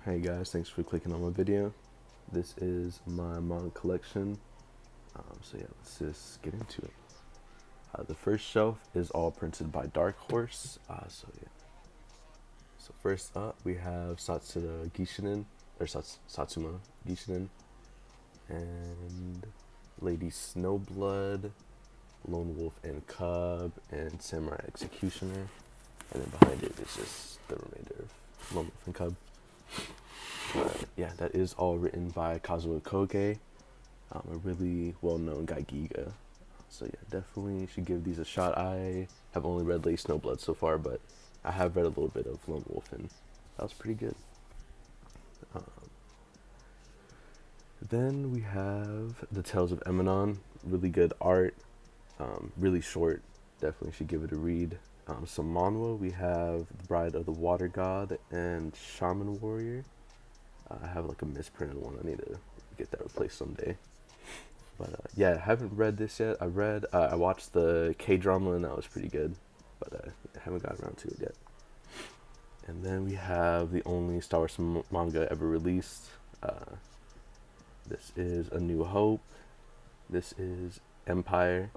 Hey guys, thanks for clicking on my video. This is my manga collection. So yeah, let's just get into it. The first shelf is all printed by Dark Horse. So first up we have Satsuma Gishinen, or Satsuma Gishinen, and Lady Snowblood, Lone Wolf and Cub, and Samurai Executioner. And then behind it is just the remainder of Lone Wolf and Cub. Yeah, that is all written by Kazuo Koge, a really well-known Gaigiga. So yeah, definitely should give these a shot. I have only read Lady Snowblood so far, but I have read a little bit of Lone Wolf, and that was pretty good. Then we have The Tales of Eminon, really good art, really short, definitely should give it a read. Some manhwa, we have The Bride of the Water God and Shaman Warrior. I have like a misprinted one. I need to get that replaced someday. But yeah, I haven't read this yet. I watched the K-drama and that was pretty good, but I haven't gotten around to it yet. And then we have the only Star Wars manga ever released. This is A New Hope. This is Empire.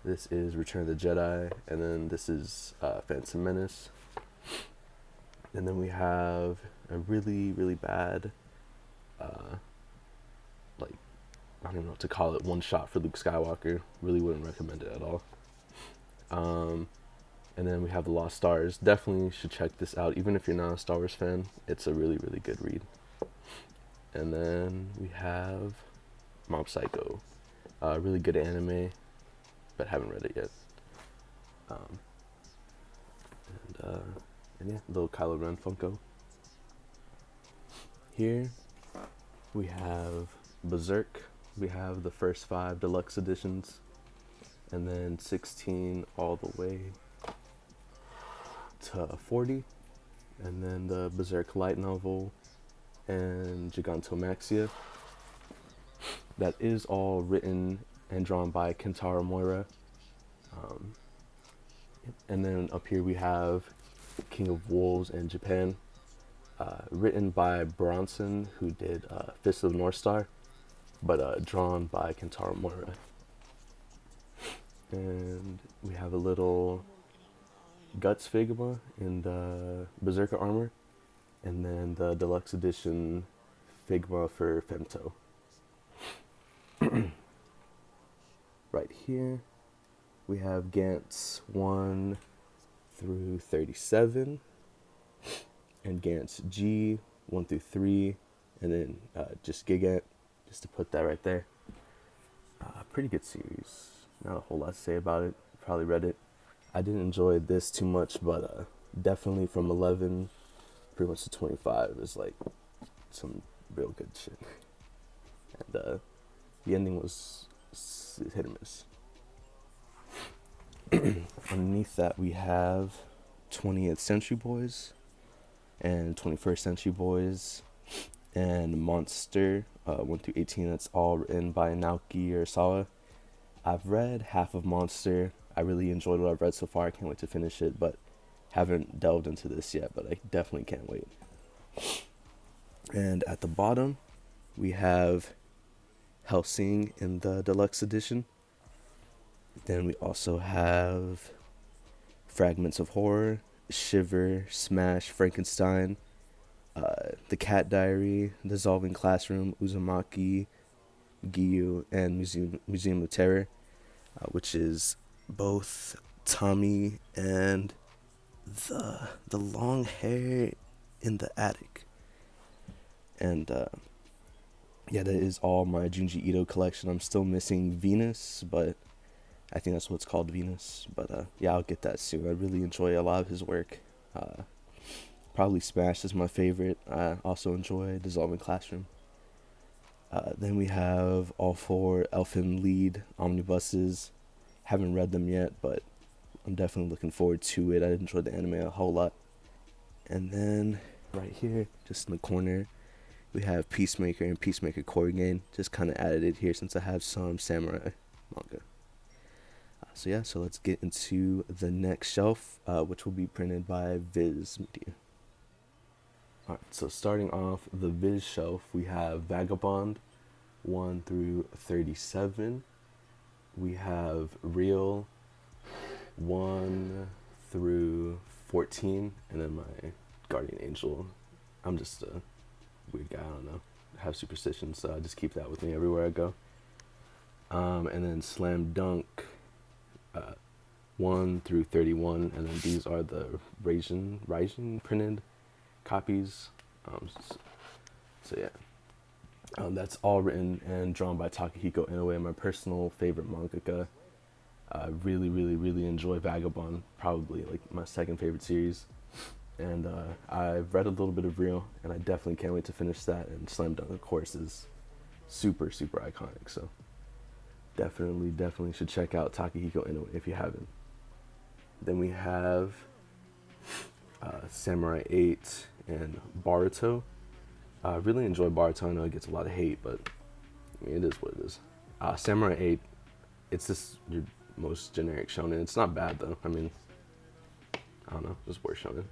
This is Return of the Jedi. And then this is Phantom Menace. And then we have a really, really bad, I don't even know what to call it, one shot for Luke Skywalker. Really wouldn't recommend it at all. And then we have The Lost Stars. Definitely should check this out. Even if you're not a Star Wars fan, it's a really, really good read. And then we have Mob Psycho. Really good anime, but haven't read it yet. And yeah, little Kylo Ren Funko. Here we have Berserk. We have the first 5 deluxe editions, and then 16 all the way to 40, and then the Berserk light novel and Gigantomachia. That is all written and drawn by Kentaro Miura. And then up here we have King of Wolves in Japan, written by Bronson, who did Fist of the North Star, but drawn by Kentaro Miura. And we have a little Guts Figma in the Berserker armor, and then the deluxe edition Figma for Femto. Right here we have Gantz 1 through 37, and Gantz G 1 through 3, and then just Gigant, just to put that right there. Pretty good series. Not a whole lot to say about it. Probably read it. I didn't enjoy this too much, but definitely from 11 pretty much to 25 is like some real good shit. And the ending was hit or miss. Underneath that we have 20th Century Boys and 21st Century Boys and Monster 1 through 18. That's all written by Naoki Urasawa. I've read half of Monster. I really enjoyed what I've read so far. I can't wait to finish it, but haven't delved into this yet, but I definitely can't wait. And at the bottom we have Hellsing in the deluxe edition. Then we also have Fragments of Horror, Shiver, Smash, Frankenstein, The Cat Diary, Dissolving Classroom, Uzumaki, Giyu, and Museum of Terror, which is both Tommy and the long hair in the attic. And yeah, that is all my Junji Ito collection. I'm still missing Venus, but I think that's what's called, Venus. But yeah, I'll get that soon. I really enjoy a lot of his work. Probably Smash is my favorite. I also enjoy Dissolving Classroom. Then we have all 4 Elfin Lied omnibuses. Haven't read them yet, but I'm definitely looking forward to it. I enjoyed the anime a whole lot. And then right here, just in the corner, we have Peacemaker and Peacemaker Korrigan. Just kind of added it here since I have some samurai manga. So yeah, so let's get into the next shelf, which will be printed by Viz Media. Alright, so starting off the Viz shelf, we have Vagabond 1 through 37. We have Real 1 through 14, and then my Guardian Angel. I'm just a weird guy, I don't know. I have superstitions, so I just keep that with me everywhere I go. And then Slam Dunk 1 through 31, and then these are the Raijin printed copies. So yeah. That's all written and drawn by Takahiko Inoue, my personal favorite mangaka. I really, really, really enjoy Vagabond, probably like my second favorite series. And I've read a little bit of Real, and I definitely can't wait to finish that. And Slam Dunk, of course, is super, super iconic. So definitely should check out Takahiko Inoue if you haven't. Then we have Samurai 8 and Boruto. I really enjoy Boruto. I know it gets a lot of hate, but I mean, it is what it is. Samurai 8, it's just your most generic shonen. It's not bad though. I mean, I don't know, just worth shonen.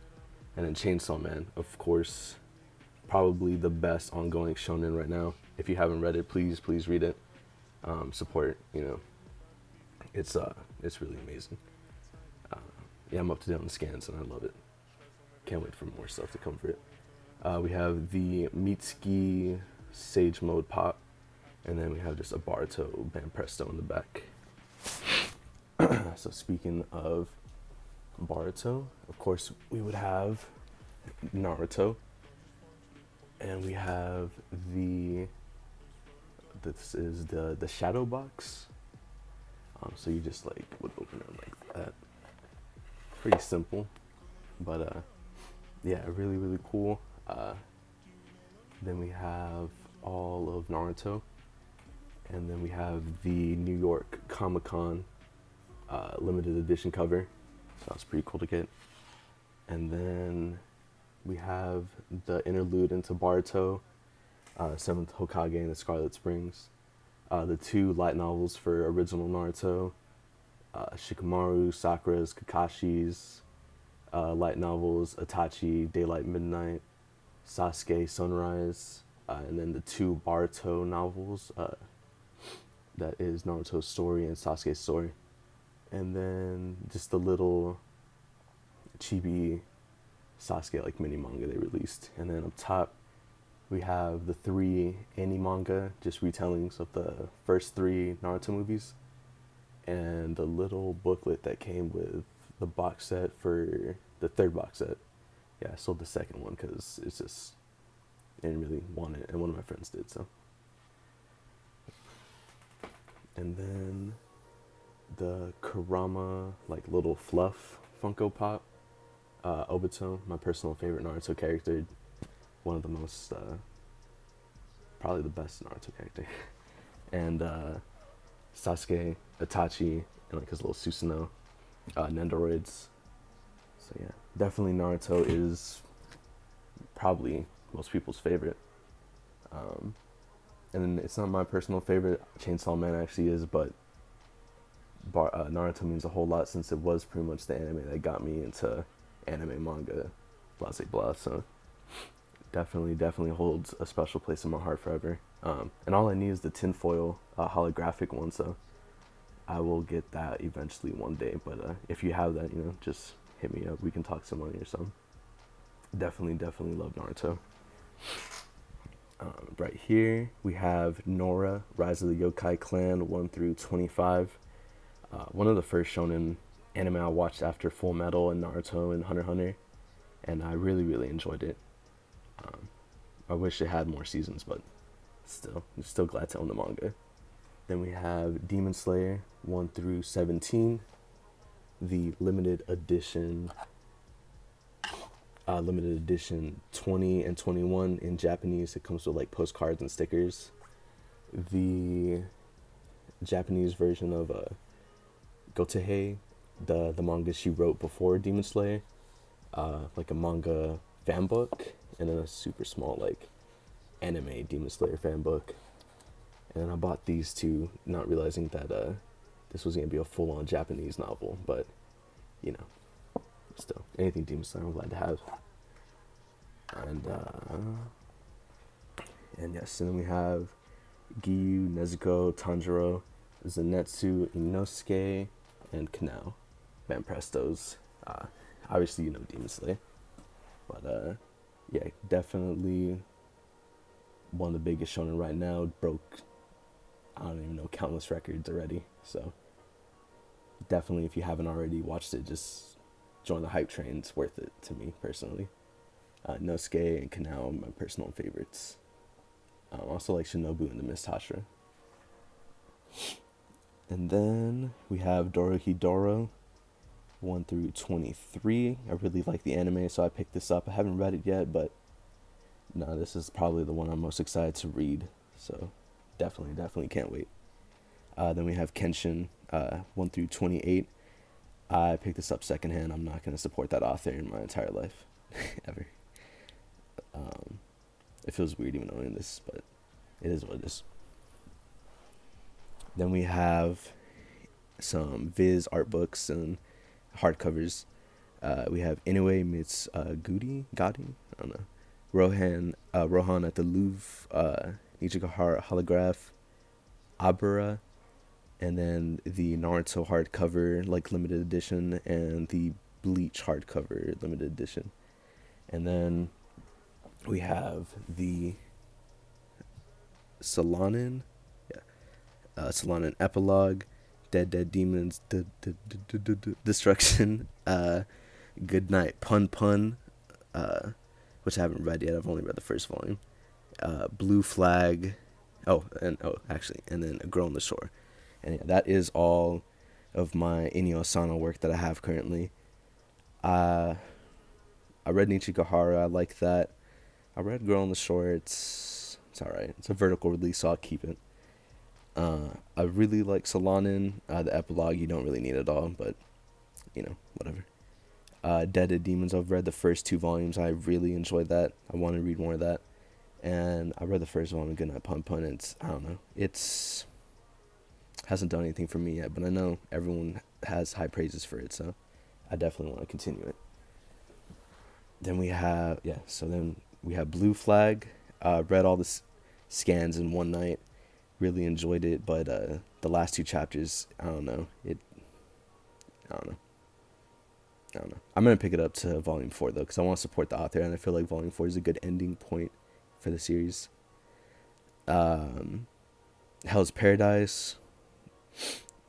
And then Chainsaw Man, of course, probably the best ongoing shonen right now. If you haven't read it, please read it. Support, you know. It's really amazing. Yeah, I'm up to date on the scans and I love it. Can't wait for more stuff to come for it. We have the Mitsuki Sage Mode Pop, and then we have just a Boruto Band Presto in the back. So speaking of Boruto, of course we would have Naruto, and we have this is the shadow box. So you just like would open it like that. Pretty simple, but yeah, really cool. Then we have all of Naruto, and then we have the New York Comic-Con limited edition cover, so that's pretty cool to get. And then we have the interlude into Boruto, 7th Hokage and the Scarlet Springs, the 2 light novels for original Naruto, Shikamaru, Sakura's, Kakashi's light novels, Itachi, Daylight Midnight, Sasuke, Sunrise, and then the 2 Boruto novels, that is Naruto's story and Sasuke's story. And then just the little chibi Sasuke like mini manga they released. And then up top we have the 3 anime manga, just retellings of the first 3 Naruto movies, and the little booklet that came with the box set for the 3rd box set. Yeah, I sold the 2nd one because it's just, I didn't really want it, and one of my friends did, so. And then the Kurama, like little fluff Funko Pop, Obito, my personal favorite Naruto character, one of the most, probably the best Naruto character. And Sasuke, Itachi, and like his little Susanoo, Nendoroids. So yeah, definitely Naruto is probably most people's favorite. And it's not my personal favorite. Chainsaw Man actually is, but Naruto means a whole lot since it was pretty much the anime that got me into anime, manga, blah blah blah. So definitely holds a special place in my heart forever. And all I need is the tinfoil holographic one, so I will get that eventually one day. But if you have that, you know, just hit me up. We can talk some money or something. Definitely love Naruto. Right here we have Nora, Rise of the Yokai Clan 1 through 25. One of the first shonen anime I watched after Full Metal and Naruto and Hunter x Hunter, and I really enjoyed it. I wish it had more seasons, but I'm still glad to own the manga. Then we have Demon Slayer 1 through 17, the limited edition 20 and 21 in Japanese. It comes with like postcards and stickers. The Japanese version of Gotehei, the manga she wrote before Demon Slayer, like a manga fan book, and then a super small like anime Demon Slayer fan book. And then I bought these two, not realizing that this was gonna be a full-on Japanese novel, but you know, still anything Demon Slayer I'm glad to have. And and yes, and then we have Giyu, Nezuko, Tanjiro, Zenitsu, Inosuke, and Kanao. Bam Prestos. Obviously, you know Demon Slayer. But, yeah, definitely one of the biggest shonen right now. Broke, I don't even know, countless records already. So, definitely, if you haven't already watched it, just join the hype train. It's worth it to me, personally. Inosuke and Kanao are my personal favorites. Also like Shinobu and the Mist Hashira. And then we have Dorohedoro 1 through 23. I really like the anime, so I picked this up. I haven't read it yet, but no, this is probably the one I'm most excited to read. So definitely can't wait. Then we have Kenshin 1 through 28. I picked this up secondhand. I'm not going to support that author in my entire life, ever. It feels weird even owning this, but it is what it is. Then we have some Viz art books and hardcovers. We have Inoue meets Gaudi, I don't know. Rohan at the Louvre, Nichigahara holograph, Abura, and then the Naruto hardcover, like limited edition, and the Bleach hardcover limited edition. And then we have the Solanin epilogue, Dead Demons, Destruction, Good Night, Pun, which I haven't read yet. I've only read the first volume. Blue Flag, and then A Girl on the Shore. And yeah, that is all of my Inio Asano work that I have currently. I read Nichigahara, I like that. I read Girl on the Shore, it's alright. It's a vertical release, so I'll keep it. I really like Solanin. The epilogue you don't really need at all, but whatever. Dead Demons, I've read the first 2 volumes. I really enjoyed that. I want to read more of that. And I read the first volume, Good Night Pun. It's, I don't know, it's hasn't done anything for me yet, but I know everyone has high praises for it, so I definitely want to continue it. Then we have Blue Flag. Read all the scans in one night. Really enjoyed it, but the last 2 chapters, I don't know. I'm going to pick it up to volume 4, though, because I want to support the author, and I feel like volume 4 is a good ending point for the series. Hell's Paradise.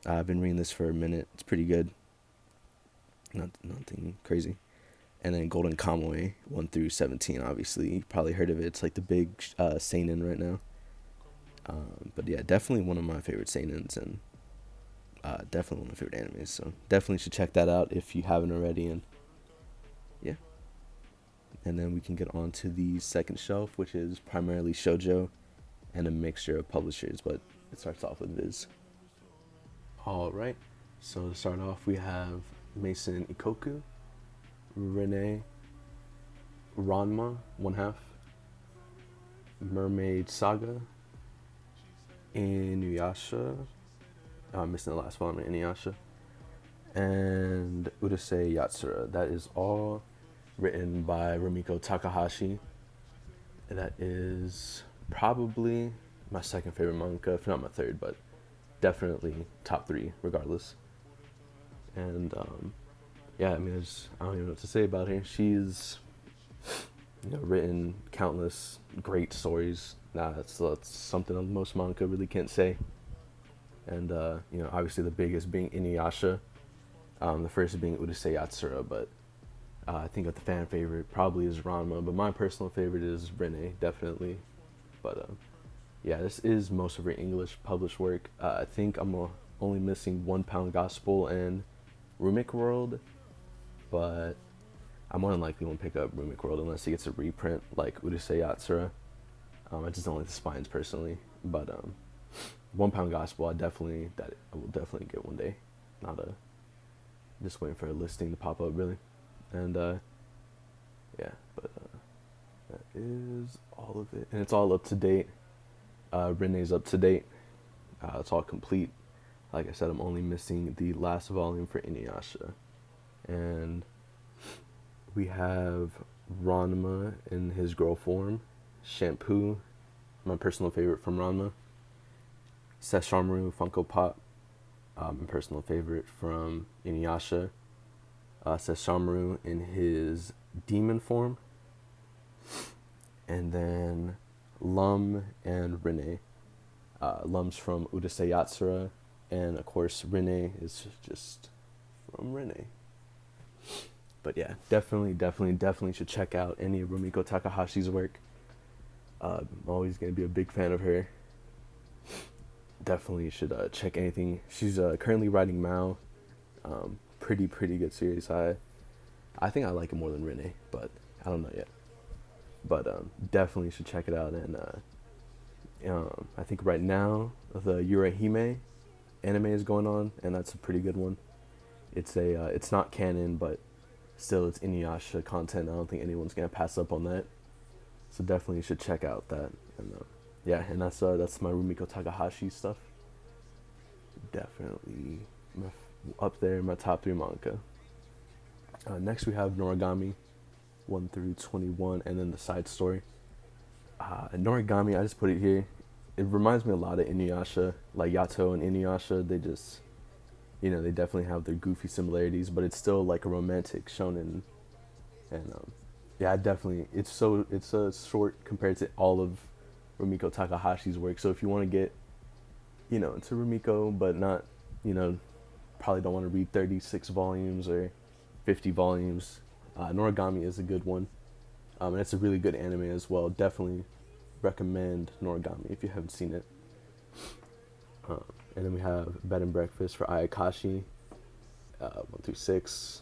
I've been reading this for a minute. It's pretty good. Nothing crazy. And then Golden Kamuy 1 through 17, obviously. You probably heard of it. It's like the big seinen right now. But yeah, definitely one of my favorite seinens, and definitely one of my favorite animes. So definitely should check that out if you haven't already. And yeah. And then we can get on to the second shelf, which is primarily shoujo and a mixture of publishers, but it starts off with Viz. Alright, so to start off, we have Mason Ikoku, Rene, Ranma, 1/2, Mermaid Saga, Inuyasha, I'm missing the last volume, Inuyasha, and Urusei Yatsura. That is all written by Rumiko Takahashi. That is probably my second favorite manga, if not my third, but definitely top 3 regardless. And I don't even know what to say about her. She's written countless great stories. That's something most manga really can't say. And obviously the biggest being Inuyasha, the first being Urusei Yatsura, but I think that the fan favorite probably is Ranma, but my personal favorite is Rene, definitely. But this is most of her English published work. I think I'm only missing 1 Pound Gospel and Rumiko World, but I more than likely won't pick up Rumiko World unless it gets a reprint like Urusei Yatsura. I just don't like the spines personally, but 1 Pound Gospel I will definitely get one day. Just waiting for a listing to pop up really. And that is all of it, and it's all up to date. Rene's up to date. It's all complete. Like I said, I'm only missing the last volume for Inuyasha. And we have Ranma in his girl form, Shampoo, my personal favorite from Ranma, Sesshomaru Funko Pop, my personal favorite from Inuyasha, Sesshomaru in his demon form, and then Lum and Rene. Lum's from Urusei Yatsura, and of course Rene is just from Rene. But yeah, definitely should check out any of Rumiko Takahashi's work. I'm always going to be a big fan of her. Definitely should check anything. She's currently writing Mao. Pretty good series. I think I like it more than Rene, but I don't know yet. But definitely should check it out. And I think right now the Yurahime anime is going on, and that's a pretty good one. It's not canon, but still it's Inuyasha content. I don't think anyone's gonna pass up on that. So definitely you should check out that. And yeah, and that's my Rumiko Takahashi stuff. Definitely up there in my top 3 manga. Next we have Noragami 1 through 21, and then the side story. Noragami, I just put it here. It reminds me a lot of Inuyasha, like Yato and Inuyasha. They just, they definitely have their goofy similarities, but it's still like a romantic shonen. And yeah, it's a short compared to all of Rumiko Takahashi's work. So if you want to get, into Rumiko, but not, probably don't want to read 36 volumes or 50 volumes, Noragami is a good one. And it's a really good anime as well. Definitely recommend Noragami if you haven't seen it. And then we have Bed and Breakfast for Ayakashi, 1 through 6.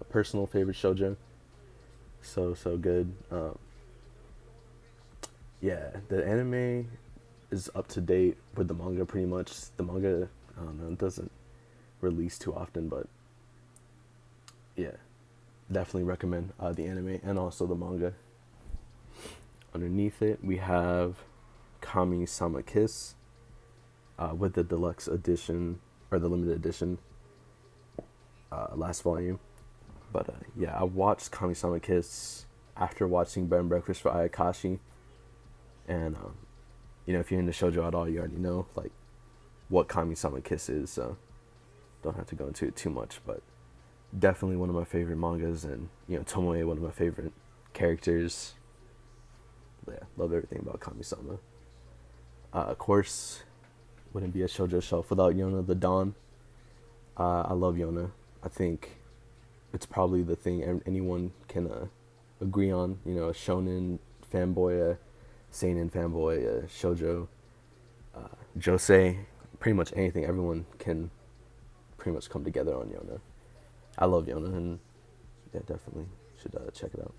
Personal favorite shoujo. So good. Yeah, the anime is up to date with the manga pretty much. The manga, I don't know, it doesn't release too often, but yeah, definitely recommend the anime and also the manga. Underneath it, we have Kami-sama Kiss with the deluxe edition, or the limited edition, last volume. But yeah, I watched Kami-sama Kiss after watching Bed and Breakfast for Ayakashi. And, if you're into shoujo at all, you already know, like, what Kami-sama Kiss is, so don't have to go into it too much, but definitely one of my favorite mangas, and, Tomoe, one of my favorite characters. Yeah, love everything about Kami-sama. Of course, wouldn't be a shoujo shelf without Yona the Dawn. I love Yona. I think it's probably the thing anyone can agree on. A shonen fanboy, a seinen fanboy, a shoujo, Josei, pretty much anything. Everyone can pretty much come together on Yona. I love Yona, and yeah, definitely should check it out.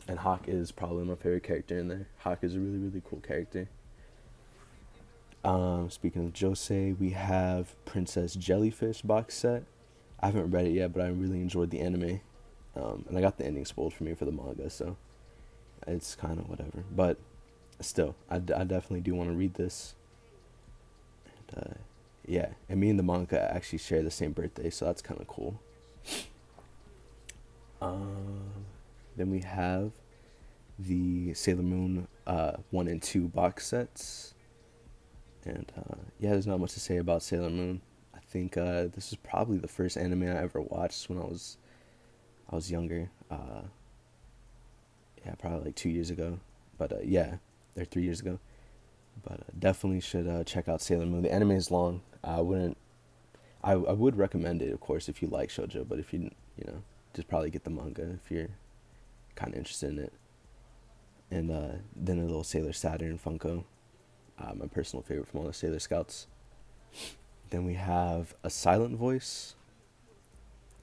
And Hawk is probably my favorite character in there. Hawk is a really cool character. Speaking of Josei, we have Princess Jellyfish box set. I haven't read it yet, but I really enjoyed the anime. And I got the ending spoiled for me for the manga, so it's kind of whatever. But still, I definitely do want to read this. And yeah, and me and the manga actually share the same birthday, so that's kind of cool. Then we have the Sailor Moon 1 and 2 box sets. And yeah, there's not much to say about Sailor Moon. I think this is probably the first anime I ever watched when I was younger. Yeah, probably like 2 years ago. But yeah, or 3 years ago. But definitely should check out Sailor Moon. The anime is long. I would recommend it, of course, if you like shoujo. But if you just probably get the manga if you're kind of interested in it. And then a little Sailor Saturn Funko, my personal favorite from all the Sailor Scouts. Then we have a Silent Voice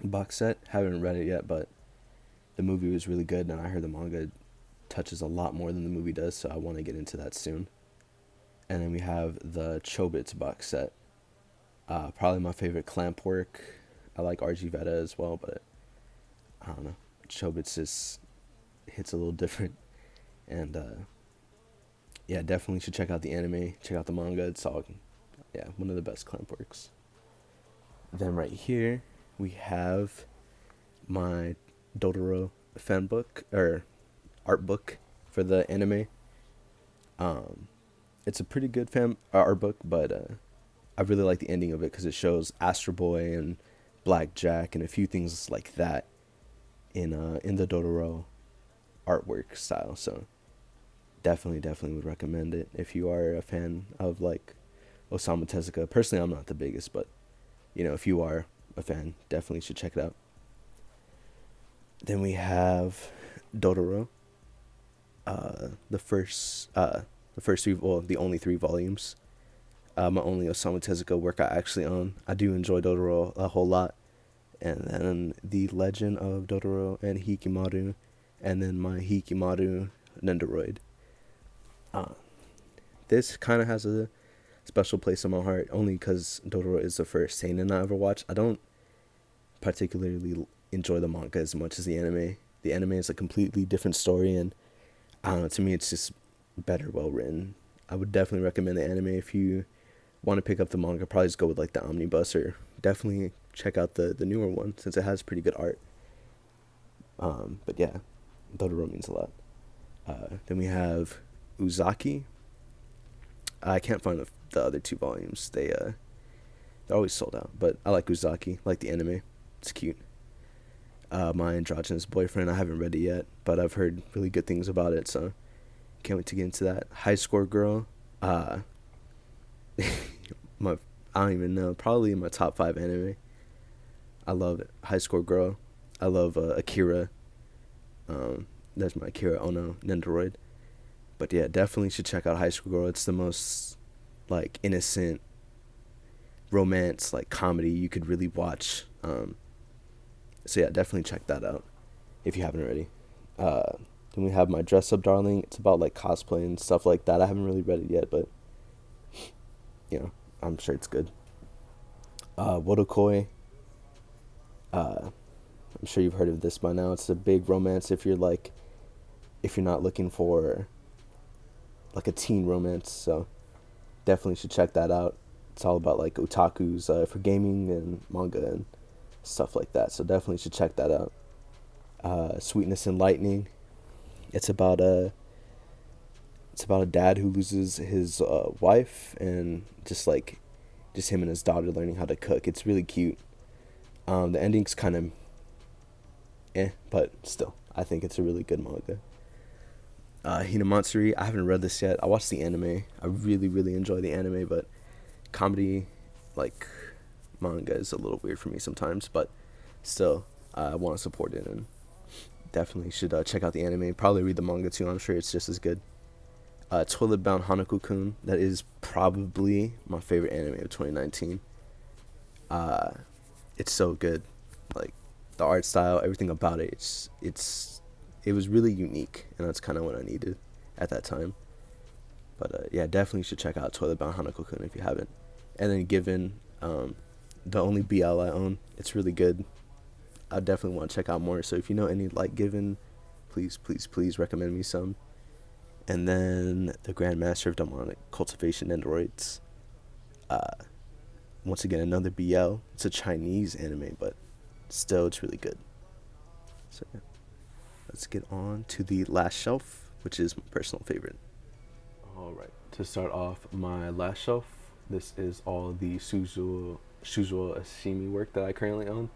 box set. Haven't read it yet, but the movie was really good, and I heard the manga touches a lot more than the movie does, so I want to get into that soon. And then we have the Chobits box set. Probably my favorite clamp work. I like RG Veta as well, but I don't know. Chobits just hits a little different. And yeah, definitely should check out the anime, check out the manga. It's all, yeah, one of the best clamp works. Then right here we have my Dotoro fan book or art book for the anime. Um, it's a pretty good art book, but I really like the ending of it because it shows Astro Boy and Black Jack and a few things like that in the Dotoro artwork style. So definitely would recommend it if you are a fan of like Osamu Tezuka. Personally, I'm not the biggest, but if you are a fan, definitely should check it out. Then we have Dotoro, the first three, well, the only 3 volumes. My only Osamu Tezuka work I actually own. I do enjoy Dotoro a whole lot. And then The Legend of Dotoro and Hikimaru, and then my Hikimaru Nendoroid. This kind of has a special place in my heart, only because Dotoro is the first seinen I ever watched. I don't particularly enjoy the manga as much as the anime. The anime is a completely different story, and I don't know, to me it's just better well written. I would definitely recommend the anime if you want to pick up the manga. Probably just go with like the omnibus, or definitely check out the newer one since it has pretty good art. But yeah, Dotoro means a lot. Then we have Uzaki. I can't find the other 2 volumes. They're always sold out, but I like Uzaki, like the anime. It's cute. My androgynous boyfriend. I haven't read it yet, but I've heard really good things about it, so can't wait to get into that. High Score Girl. My I don't even know. Probably in my top 5 anime. I love it. High Score Girl. I love Akira. That's my Akira Ono Nendoroid. But yeah, definitely should check out High School Girl. It's the most like innocent romance, like comedy you could really watch. So yeah, definitely check that out if you haven't already. Then we have My Dress Up Darling. It's about like cosplay and stuff like that. I haven't really read it yet, but I'm sure it's good. Wodokoi. I'm sure you've heard of this by now. It's a big romance if you're not looking for like a teen romance, so definitely should check that out. It's all about like otakus for gaming and manga and stuff like that, so definitely should check that out. Sweetness and Lightning. It's about a dad who loses his wife, and just him and his daughter learning how to cook. It's really cute. The ending's kind of but still, I think it's a really good manga. Hinamatsuri, I haven't read this yet. I watched the anime. I really enjoy the anime, but comedy, like, manga is a little weird for me sometimes, but still, I want to support it, and definitely should check out the anime. Probably read the manga too. I'm sure it's just as good. Toilet Bound Hanako-kun, that is probably my favorite anime of 2019. It's so good. Like, the art style, everything about it, it was really unique, and that's kind of what I needed at that time. But yeah, definitely should check out Toilet Bound Hanako-kun if you haven't. And then Given, the only BL I own, it's really good. I definitely want to check out more, so if you know any like Given, please recommend me some. And then The Grandmaster of Demonic Cultivation Nendoroids. Once again, another BL. It's a Chinese anime, but still, it's really good. So yeah, let's get on to the last shelf, which is my personal favorite. All right, to start off my last shelf, this is all the Shuzo Oshimi work that I currently own.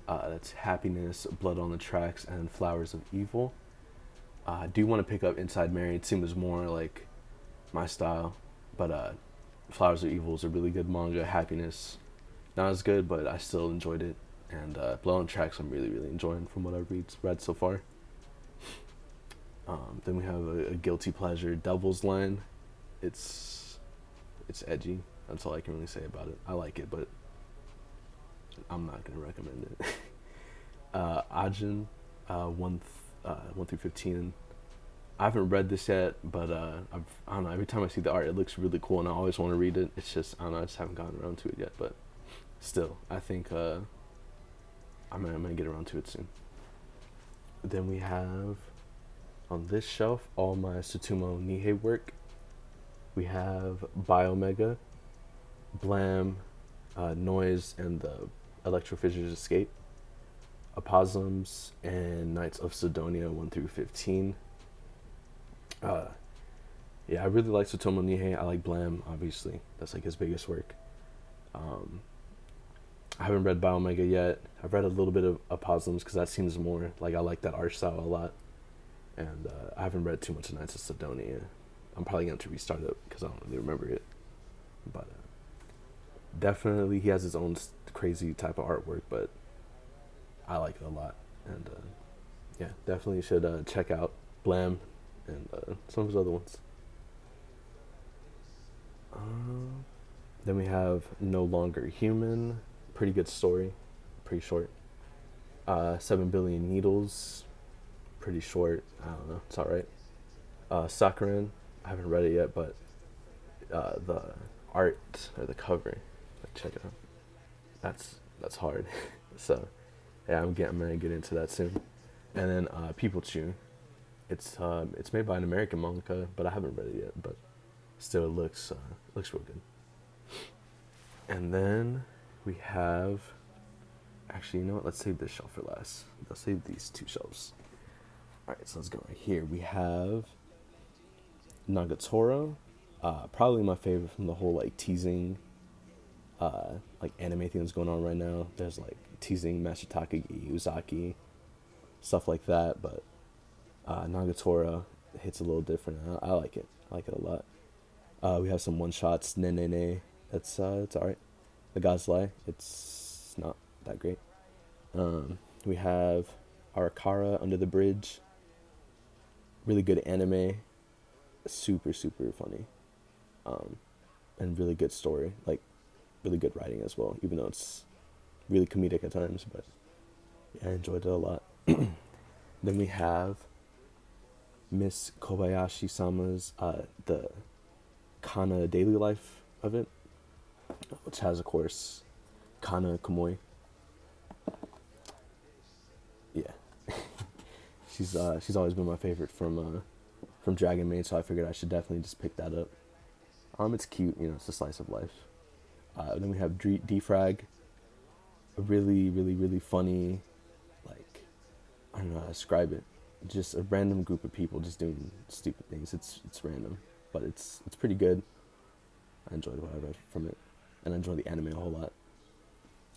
That's Happiness, Blood on the Tracks, and Flowers of Evil. I do want to pick up Inside Mary. It seems more like my style, but Flowers of Evil is a really good manga. Happiness, not as good, but I still enjoyed it. And Blood on the Tracks, I'm really enjoying from what I've read so far. Then we have a guilty pleasure, Devil's Line. It's edgy. That's all I can really say about it. I like it, but I'm not gonna recommend it. Ajin, 1 through 15. I haven't read this yet, but I don't know. Every time I see the art, it looks really cool, and I always want to read it. It's just, I don't know. I just haven't gotten around to it yet, but still, I think I'm gonna get around to it soon. Then we have on this shelf all my Tsutomu Nihei work. We have Biomega, Blam, Noise, and the Electro Fissures Escape. Opossums and Knights of Sidonia 1 through 15. Uh, yeah, I really like Tsutomu Nihei. I like Blam, obviously. That's like his biggest work. I haven't read Biomega yet. I've read a little bit of Opossums because that seems more like I like that art style a lot. And I haven't read too much of Knights of Sidonia. I'm probably going to restart it because I don't really remember it. But definitely he has his own crazy type of artwork, but I like it a lot. And yeah, definitely should check out Blam and some of his other ones. Then we have No Longer Human. Pretty good story. Pretty short. 7 Billion Needles. Pretty short. I don't know. It's alright. Sakuran. I haven't read it yet, but the art or the cover, like, check it out. That's hard. So yeah, I'm gonna get into that soon. And then People Chew. It's made by an American manga, but I haven't read it yet. But still, it looks real good. And then we have, actually, you know what? Let's save this shelf for last. Let's save these two shelves. All right, so let's go right here. We have Nagatoro, probably my favorite from the whole like teasing, like anime thing that's going on right now. There's like teasing Masataka Uzaki, stuff like that. But Nagatoro hits a little different. I like it. I like it a lot. We have some one shots. Nene. It's alright. The God's Lie. It's not that great. We have Arakara, Under the Bridge. Really good anime. Super funny. And really good story. Like, really good writing as well, even though it's really comedic at times. But yeah, I enjoyed it a lot. Then we have Miss Kobayashi-sama's the Kana Daily Life of it, which has, of course, Kana Kamui. Yeah. she's always been my favorite from Dragon Maid, so I figured I should definitely just pick that up. It's cute, you know, it's a slice of life. Then we have Defrag, a really funny, like, I don't know how to describe it. Just a random group of people just doing stupid things. It's random, but it's pretty good. I enjoyed what I read from it, and I enjoy the anime a whole lot.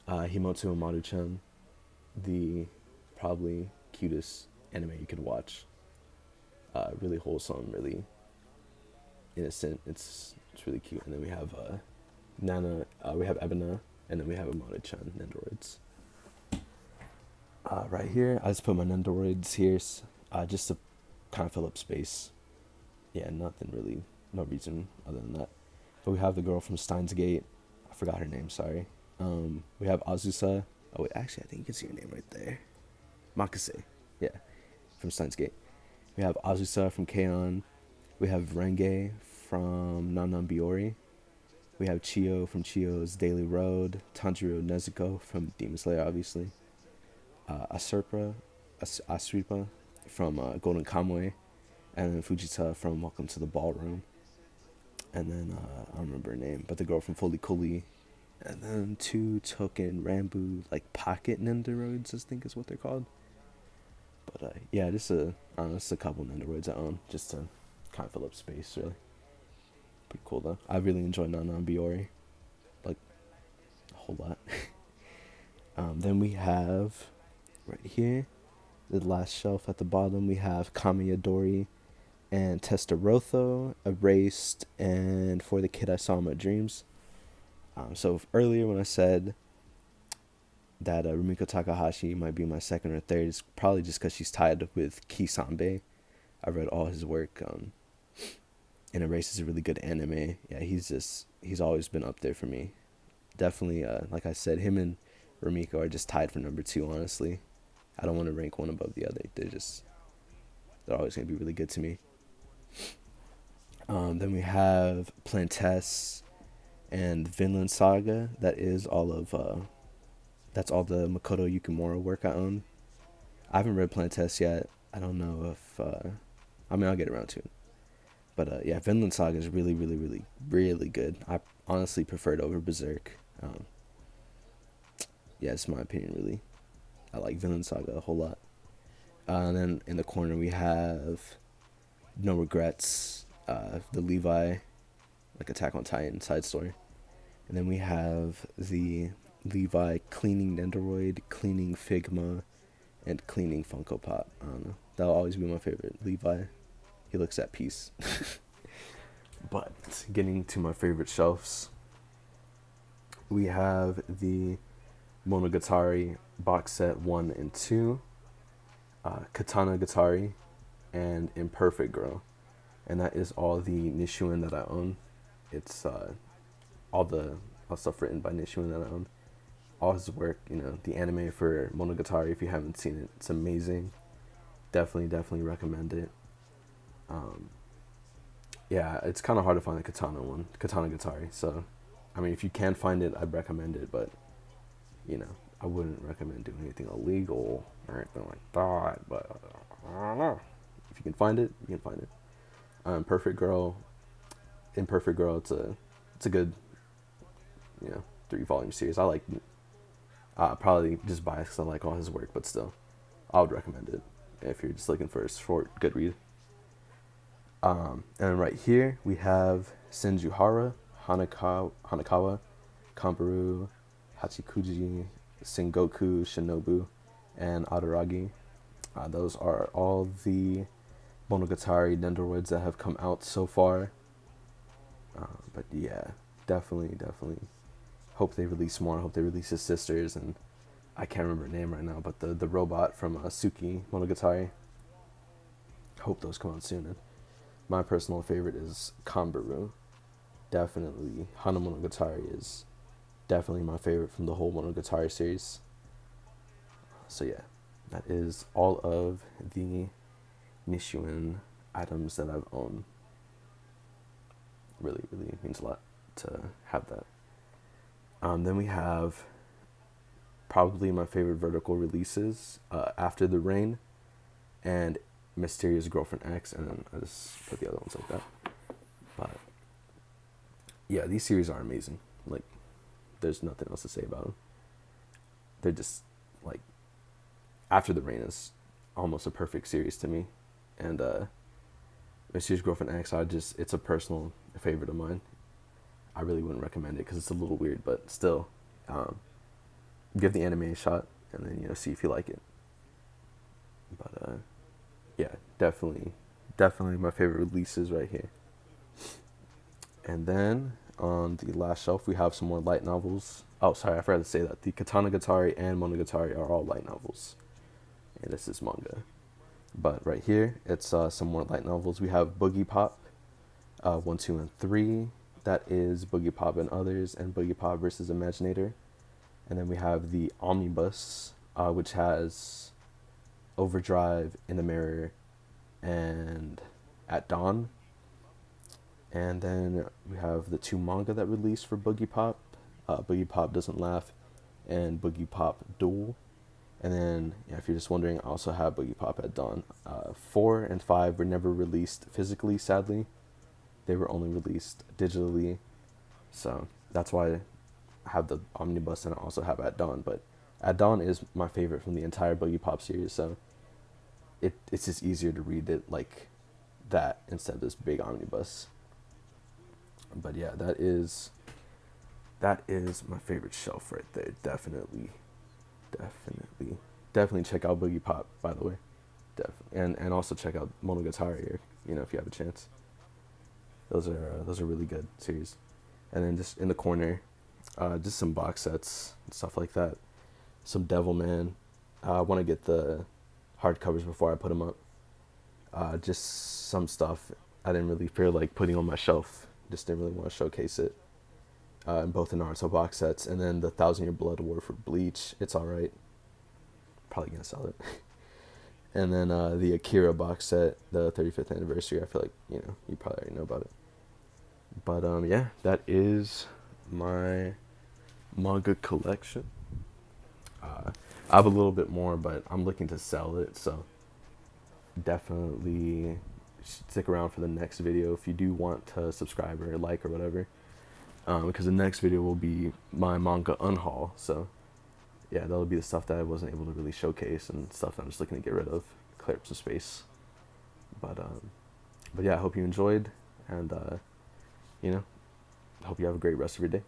Himoto and Maru-chan, the probably cutest anime you could watch. Really wholesome, really innocent. It's really cute. And then we have Nana, we have Ebina, and then we have Amane-chan, Nendoroids. Right here, I just put my Nendoroids here, just to kind of fill up space. Yeah, nothing really, no reason other than that. But we have the girl from Steins Gate. I forgot her name, sorry. We have Azusa. Oh wait, actually I think you can see her name right there. Makase. Yeah, from Steins Gate. We have Azusa from K-On! We have Renge from Nanan Biori. We have Chio from Chio's Daily Road. Tanjiro Nezuko from Demon Slayer, obviously. Asripa from Golden Kamuy. And then Fujita from Welcome to the Ballroom. And then, I don't remember her name, but the girl from Fully Cooley. And then 2 token Rambu, like pocket Nendoroids, I think is what they're called. But yeah, just a couple Nendoroids I own, just to kind of fill up space, really. Pretty cool though. I really enjoy Nanan Biori, like a whole lot. Then we have right here, the last shelf at the bottom. We have Kamiyadori and Testarosso, Erased, and For the Kid I Saw in My Dreams. So earlier when I said that Rumiko Takahashi might be my second or third, it's probably just because she's tied with Kisambe. I read all his work, and Erased is a really good anime. Yeah, he's always been up there for me. Definitely, like I said, him and Rumiko are just tied for number 2, honestly. I don't want to rank one above the other. They're always going to be really good to me. Then we have Plantess and Vinland Saga. That's all the Makoto Yukimura work I own. I haven't read Plantess yet. I don't know if, I'll get around to it. But yeah, Vinland Saga is really good. I honestly prefer it over Berserk. Yeah, it's my opinion, really. I like Vinland Saga a whole lot. And then in the corner we have No Regrets, the Levi, like Attack on Titan side story. And then we have the Levi cleaning Nendoroid, cleaning Figma, and cleaning Funko Pop. I don't know. That'll always be my favorite. Levi, he looks at peace. But getting to my favorite shelves, we have the Monogatari box set 1 and 2, Katana Gatari, and Imperfect Girl. And that is all the Nishuen that I own. It's all stuff written by Nishuen that I own. All his work, the anime for Monogatari, if you haven't seen it, it's amazing. Definitely recommend it. Yeah, it's kind of hard to find the Katana Gatari. So, I mean, if you can find it, I'd recommend it. But, I wouldn't recommend doing anything illegal or anything like that. But, I don't know. If you can find it, you can find it. Imperfect Girl, it's a good, 3-volume series. I like, probably just biased because I like all his work, but still, I would recommend it if you're just looking for a short, good read. And right here we have Senjuhara, Hanakawa, Kambaru, Hachikuji, Sengoku, Shinobu, and Adaragi. Those are all the Monogatari Nendoroids that have come out so far. But yeah, definitely. Hope they release more. Hope they release his sisters, and I can't remember her name right now, but the robot from Suki Monogatari. Hope those come out soon. And my personal favorite is Kambaru. Definitely, Hana Monogatari is definitely my favorite from the whole Monogatari series. So yeah, that is all of the Nishuen items that I've owned. Really means a lot to have that. Then we have probably my favorite vertical releases, After the Rain and Mysterious Girlfriend X, and then I just put the other ones like that. But yeah, these series are amazing. Like, there's nothing else to say about them. They're just like, After the Rain is almost a perfect series to me, and Mysterious Girlfriend X, it's a personal favorite of mine. I really wouldn't recommend it because it's a little weird, but still, give the anime a shot and then see if you like it. But yeah, definitely my favorite releases right here. And then on the last shelf we have some more light novels. Oh, sorry, I forgot to say that the Katana Gatari and Monogatari are all light novels, and this is manga. But right here, it's some more light novels. We have Boogie Pop, 1, 2, and 3. That is Boogie Pop and Others, and Boogie Pop versus Imaginator. And then we have the Omnibus, which has Overdrive, In the Mirror, and At Dawn. And then we have the 2 manga that released for Boogie Pop, Boogie Pop Doesn't Laugh, and Boogie Pop Duel. And then, if you're just wondering, I also have Boogie Pop at Dawn. 4 and 5 were never released physically, sadly. They were only released digitally. So that's why I have the Omnibus and I also have At Dawn. But At Dawn is my favorite from the entire Boogie Pop series. So it's just easier to read it like that instead of this big Omnibus. But yeah, that is my favorite shelf right there. Definitely check out Boogie Pop, by the way. Definitely, and also check out Monogatari, if you have a chance. Those are really good series. And then just in the corner, just some box sets and stuff like that. Some Devilman. I want to get the hardcovers before I put them up. Just some stuff I didn't really feel like putting on my shelf. Just didn't really want to showcase it. In both the Naruto box sets, and then the 1,000 Year Blood War for Bleach. It's alright. Probably gonna sell it. And then the Akira box set, the 35th anniversary. I feel like you probably already know about it. But yeah, that is my manga collection. I have a little bit more, but I'm looking to sell it, so definitely stick around for the next video if you do want to subscribe or like or whatever. Because the next video will be my manga unhaul. So yeah, that'll be the stuff that I wasn't able to really showcase and stuff that I'm just looking to get rid of, clear up some space. But yeah, I hope you enjoyed, and you know, hope you have a great rest of your day.